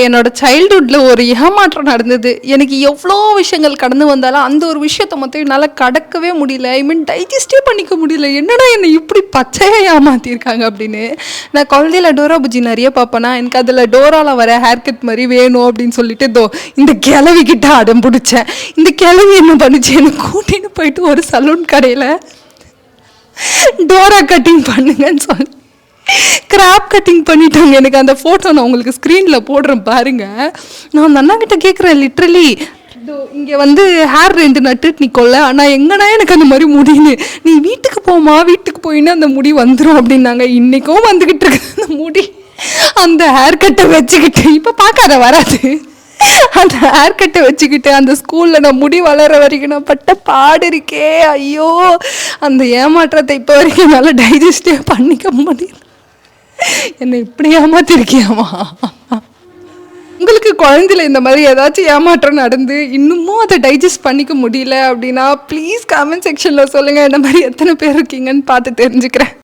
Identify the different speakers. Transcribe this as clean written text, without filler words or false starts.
Speaker 1: என்னோட சைல்டுஹுட்ல ஒரு ஏமாற்றம் நடந்தது. எனக்கு எவ்வளோ விஷயங்கள் கடந்து வந்தாலும் அந்த ஒரு விஷயத்த மட்டும் என்னால் கடக்கவே முடியல. ஐ மீன் டைஜஸ்டே பண்ணிக்க முடியல. என்னடா என்னை இப்படி பச்சையாக ஏமாத்திருக்காங்க அப்படின்னு. நான் குழந்தையில டோரா புஜ்ஜி நிறைய பார்ப்பேனா, எனக்கு அதில் டோராவில் வர ஹேர் கட் மாதிரி வேணும் அப்படின்னு சொல்லிட்டு இந்த கிழவி கிட்ட அடம் பிடிச்சேன். இந்த கிழவி என்ன பண்ணுச்சு, என்னை கூட்டின்னு போயிட்டு ஒரு சலூன் கடையில் டோரா கட்டிங் பண்ணுங்கன்னு சொல்லி கிராப் கட்டிங் பண்ணிட்டாங்க. எனக்கு அந்த ஃபோட்டோ நான் உங்களுக்கு ஸ்க்ரீனில் போடுறேன் பாருங்கள். நான் அந்த அண்ணா கிட்ட கேட்குறேன், லிட்ரலி இங்கே வந்து ஹேர் 2 நட்டுட்டு நிற்கொள்ள, ஆனால் எங்கன்னா எனக்கு அந்த மாதிரி முடியுது, நீ வீட்டுக்கு போமா, வீட்டுக்கு போயின்னு அந்த முடி வந்துடும் அப்படின்னாங்க. இன்றைக்கும் வந்துக்கிட்டு இருக்கு அந்த முடி. அந்த ஹேர் கட்டை வச்சுக்கிட்டு இப்போ பார்க்காத வராது. அந்த ஹேர் கட்டை வச்சுக்கிட்டு அந்த ஸ்கூலில் நான் முடி வளர வரைக்கும் நான் பட்ட பாடு இருக்கே. ஐயோ, அந்த ஏமாற்றத்தை இப்போ வரைக்கும் என்னால் டைஜஸ்டே பண்ணிக்க முடியல. என்னை இப்படி ஏமாத்திருக்கியாமா? உங்களுக்கு குழந்தையில இந்த மாதிரி ஏதாச்சும் ஏமாற்றம் நடந்து இன்னமும் அதை டைஜஸ்ட் பண்ணிக்க முடியல அப்படின்னா ப்ளீஸ் கமெண்ட் செக்ஷனில் சொல்லுங்கள். இந்த மாதிரி எத்தனை பேர் இருக்கீங்கன்னு பார்த்து தெரிஞ்சுக்கிறேன்.